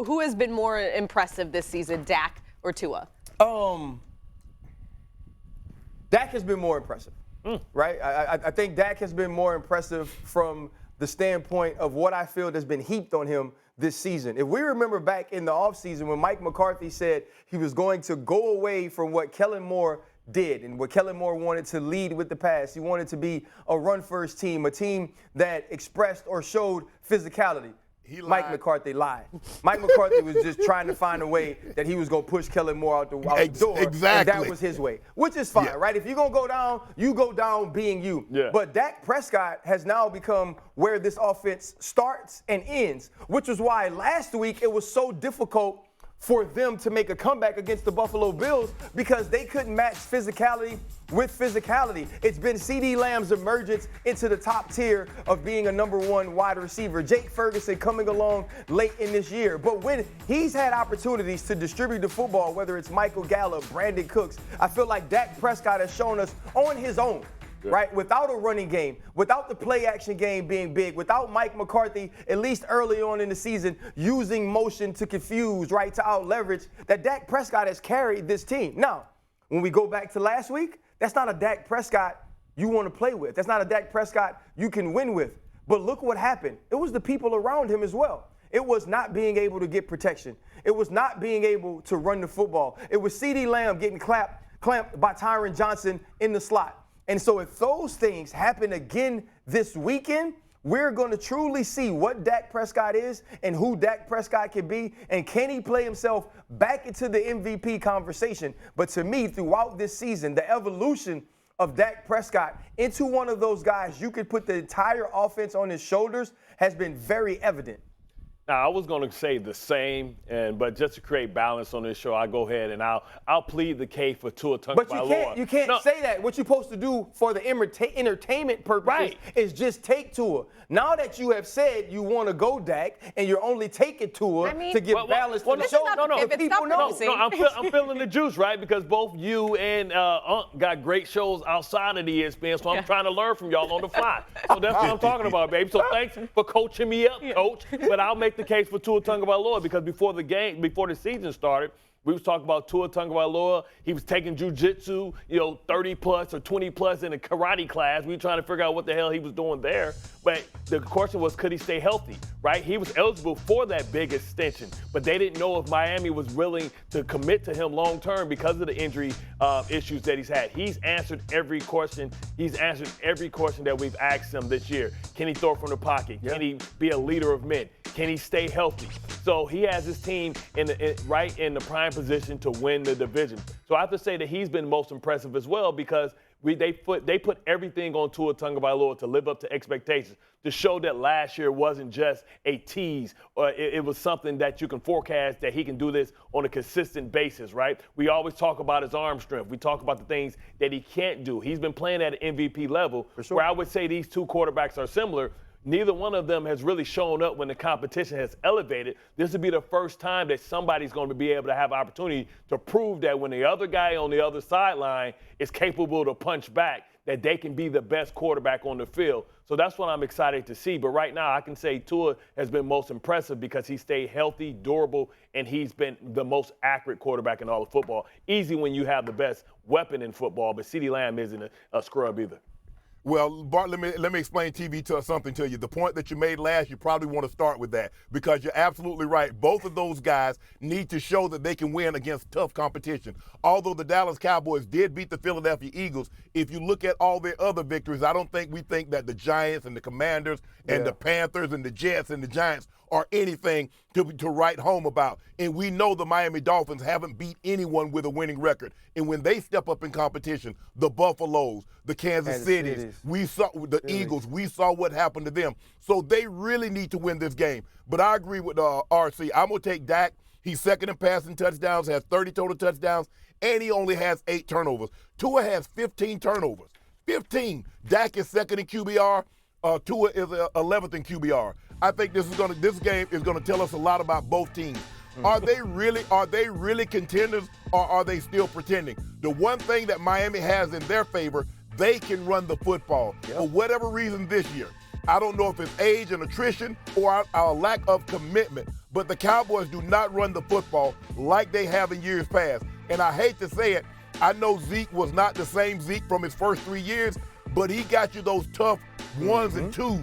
who has been more impressive this season, Dak or Tua? Dak has been more impressive, right? I think Dak has been more impressive from the standpoint of what I feel has been heaped on him this season. If we remember back in the offseason when Mike McCarthy said he was going to go away from what Kellen Moore did and what Kellen Moore wanted to lead with the pass, he wanted to be a run-first team, a team that expressed or showed physicality. Mike McCarthy lied. Mike McCarthy was just trying to find a way that he was going to push Kellen Moore out the door. Exactly. And that was his way, which is fine, right? If you're going to go down, you go down being you. Yeah. But Dak Prescott has now become where this offense starts and ends, which was why last week it was so difficult for them to make a comeback against the Buffalo Bills because they couldn't match physicality with physicality. It's been CeeDee Lamb's emergence into the top tier of being a number one wide receiver. Jake Ferguson coming along late in this year. But when he's had opportunities to distribute the football, whether it's Michael Gallup, Brandon Cooks, I feel like Dak Prescott has shown us on his own, right? Without a running game, without the play action game being big, without Mike McCarthy, at least early on in the season, using motion to confuse, right, to out leverage, that Dak Prescott has carried this team. Now, when we go back to last week, that's not a Dak Prescott you want to play with. That's not a Dak Prescott you can win with. But look what happened. It was the people around him as well. It was not being able to get protection. It was not being able to run the football. It was CeeDee Lamb getting clamped by Tyron Johnson in the slot. And so if those things happen again this weekend, we're going to truly see what Dak Prescott is and who Dak Prescott can be, and can he play himself back into the MVP conversation. But to me, throughout this season, the evolution of Dak Prescott into one of those guys you could put the entire offense on his shoulders has been very evident. Now, I was going to say the same, but just to create balance on this show, I'll go ahead and I'll plead the case for Tua Tagovailoa. But you can't say that. What you're supposed to do for the entertainment purposes is just take Tua. Now that you have said you want to go Dak and you're only taking Tua to give balance to the show, I'm feeling the juice, right? Because both you and got great shows outside of the ESPN, so I'm trying to learn from y'all on the fly. So that's what I'm talking about, baby. So thanks for coaching me up, Coach. But I'll make the case for Tua Tagovailoa because before the season started, we was talking about Tua Tagovailoa. He was taking jiu-jitsu, 30 plus or 20 plus in a karate class. We were trying to figure out what the hell he was doing there. But the question was, could he stay healthy, right? He was eligible for that big extension, but they didn't know if Miami was willing to commit to him long term because of the injury issues that he's had. He's answered every question. He's answered every question that we've asked him this year. Can he throw from the pocket? Can he be a leader of men? Can he stay healthy? So he has his team right in the prime position to win the division. So I have to say that he's been most impressive as well because they put everything on Tua Tagovailoa to live up to expectations, to show that last year wasn't just a tease, or it was something that you can forecast that he can do this on a consistent basis, right? We always talk about his arm strength. We talk about the things that he can't do. He's been playing at an MVP level, where I would say these two quarterbacks are similar. Neither one of them has really shown up when the competition has elevated. This would be the first time that somebody's going to be able to have opportunity to prove that when the other guy on the other sideline is capable to punch back, that they can be the best quarterback on the field. So that's what I'm excited to see. But right now, I can say Tua has been most impressive because he stayed healthy, durable, and he's been the most accurate quarterback in all of football. Easy when you have the best weapon in football, but CeeDee Lamb isn't a scrub either. Well, Bart, let me explain something to you. The point that you made last, you probably want to start with that because you're absolutely right. Both of those guys need to show that they can win against tough competition. Although the Dallas Cowboys did beat the Philadelphia Eagles, if you look at all their other victories, I don't think we think that the Giants and the Commanders and the Panthers and the Jets and the Giants are anything to write home about. And we know the Miami Dolphins haven't beat anyone with a winning record. And when they step up in competition, the Buffaloes, the Kansas Cities, we saw the Eagles, we saw what happened to them. So they really need to win this game. But I agree with RC. I'm going to take Dak. He's second in passing touchdowns, has 30 total touchdowns, and he only has 8 turnovers. Tua has 15 turnovers. 15. Dak is second in QBR. Tua is 11th in QBR. I think this game is gonna tell us a lot about both teams. Are they really contenders, or are they still pretending? The one thing that Miami has in their favor, they can run the football. For whatever reason this year, I don't know if it's age and attrition or our lack of commitment, but the Cowboys do not run the football like they have in years past. And I hate to say it, I know Zeke was not the same Zeke from his first 3 years, but he got you those tough ones and twos.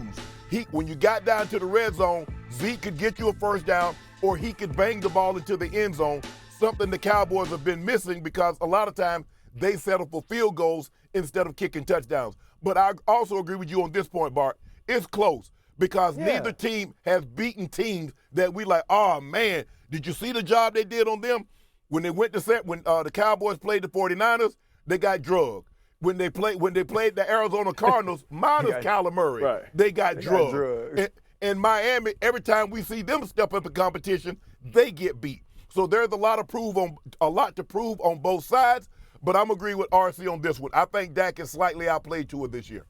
When you got down to the red zone, Zeke could get you a first down, or he could bang the ball into the end zone, something the Cowboys have been missing because a lot of times they settle for field goals instead of kicking touchdowns. But I also agree with you on this point, Bart. It's close because neither team has beaten teams that we like, oh, man, did you see the job they did on them? When they went to when the Cowboys played the 49ers, they got drugged. When they played the Arizona Cardinals, minus Kyler Murray, they got drugged. In Miami, every time we see them step up in competition, they get beat. So there's a lot to prove on both sides, but I'm agree with RC on this one. I think Dak is slightly outplayed Tua this year.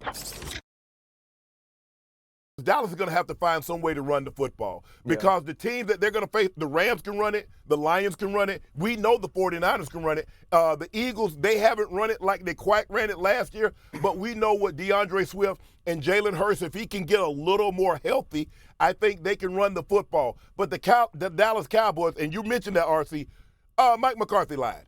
Dallas is going to have to find some way to run the football because the teams that they're going to face, the Rams can run it, the Lions can run it. We know the 49ers can run it. The Eagles, they haven't run it like they quite ran it last year, but we know what DeAndre Swift and Jalen Hurts, if he can get a little more healthy, I think they can run the football. But the Dallas Cowboys, and you mentioned that, RC, Mike McCarthy lied.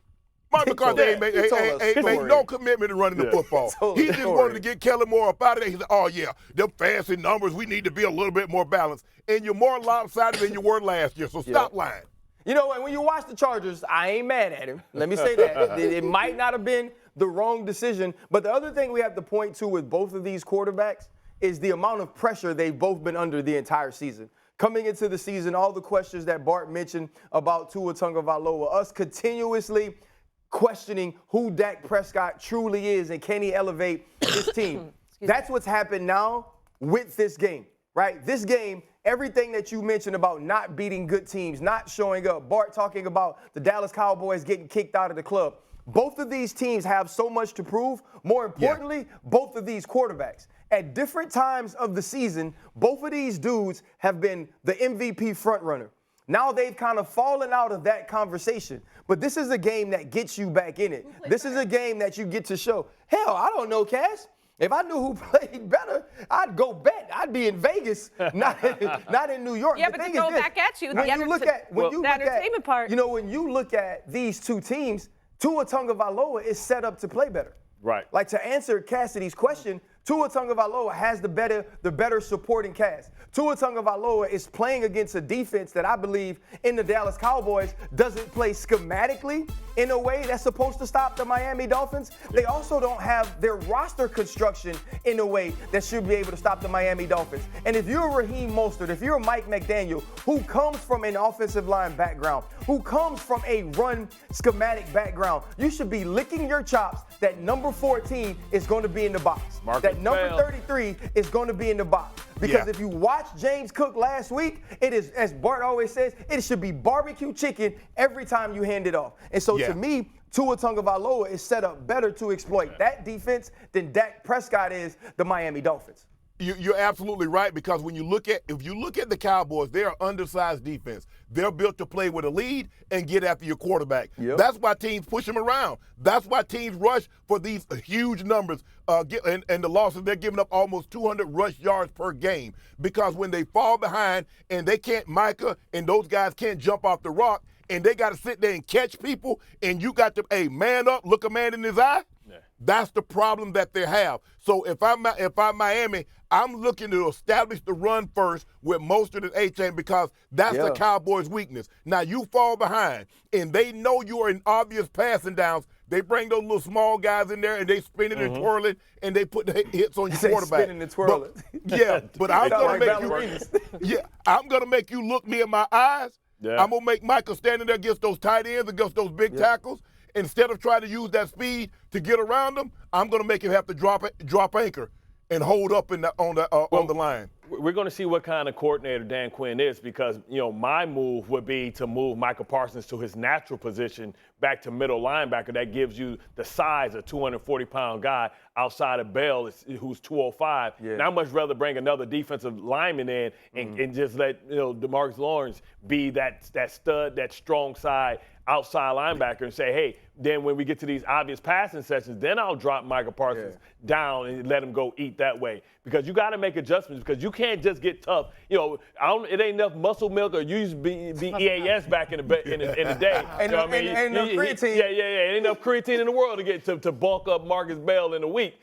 Mike McCarthy ain't made no commitment to running the football. He just wanted to get Kellen Moore up out of there. He said, oh, yeah, them fancy numbers, we need to be a little bit more balanced. And you're more lopsided than you were last year, so stop lying. You know, when you watch the Chargers, I ain't mad at him. Let me say that. It might not have been the wrong decision, but the other thing we have to point to with both of these quarterbacks is the amount of pressure they've both been under the entire season. Coming into the season, all the questions that Bart mentioned about Tua Tagovailoa, us continuously questioning who Dak Prescott truly is and can he elevate this team. That's what's happened now with this game, right? This game, everything that you mentioned about not beating good teams, not showing up, Bart talking about the Dallas Cowboys getting kicked out of the club. Both of these teams have so much to prove. More importantly, both of these quarterbacks. At different times of the season, both of these dudes have been the MVP frontrunner. Now they've kind of fallen out of that conversation. But this is a game that gets you back in it. This is a game that you get to show. Hell, I don't know, Cass. If I knew who played better, I'd go bet. I'd be in Vegas, not in New York. Yeah, but to throw back at you, when you look at the entertainment part. You know, when you look at these two teams, Tua Tagovailoa is set up to play better. Right. Like, to answer Cassidy's question, Tua Tagovailoa has the better supporting cast. Tua Tagovailoa is playing against a defense that I believe in the Dallas Cowboys doesn't play schematically in a way that's supposed to stop the Miami Dolphins. They also don't have their roster construction in a way that should be able to stop the Miami Dolphins. And if you're Raheem Mostert, if you're Mike McDaniel, who comes from an offensive line background, who comes from a run schematic background, you should be licking your chops that number 14 is going to be in the box. That number 33 is going to be in the box. Because if you watch James Cook last week, it is, as Bart always says, it should be barbecue chicken every time you hand it off. And so to me, Tua Tagovailoa is set up better to exploit that defense than Dak Prescott is the Miami Dolphins. You're absolutely right, because if you look at the Cowboys, they're an undersized defense. They're built to play with a lead and get after your quarterback. That's why teams push them around. That's why teams rush for these huge numbers. And the losses, they're giving up almost 200 rush yards per game, because when they fall behind and they can't, Micah and those guys can't jump off the rock, and they got to sit there and catch people, and you got to, man up, look a man in his eye. That's the problem that they have. So if I'm Miami, I'm looking to establish the run first with Mostert and A-Chain, because that's the Cowboys' weakness. Now, you fall behind, and they know you are in obvious passing downs. They bring those little small guys in there, and they spin it and twirl it, and they put the hits on your quarterback. Spinning and twirling. But I'm going to make you look me in my eyes. I'm going to make Michael standing there against those tight ends, against those big tackles. Instead of trying to use that speed to get around them, I'm going to make him have to drop anchor and hold up on the line. we're going to see what kind of coordinator Dan Quinn is, because, my move would be to move Michael Parsons to his natural position back to middle linebacker. That gives you the size of a 240-pound guy outside of Bell, who's 205. Yeah. And I'd much rather bring another defensive lineman in and just let DeMarcus Lawrence be that stud, that strong side outside linebacker, and say, hey, then when we get to these obvious passing sessions, then I'll drop Michael Parsons down and let him go eat that way. Because you got to make adjustments, because you can't just get tough. It ain't enough muscle milk or use EAS back in the day. Ain't enough creatine. Yeah. Ain't enough creatine in the world to get to bulk up Marcus Bell in a week.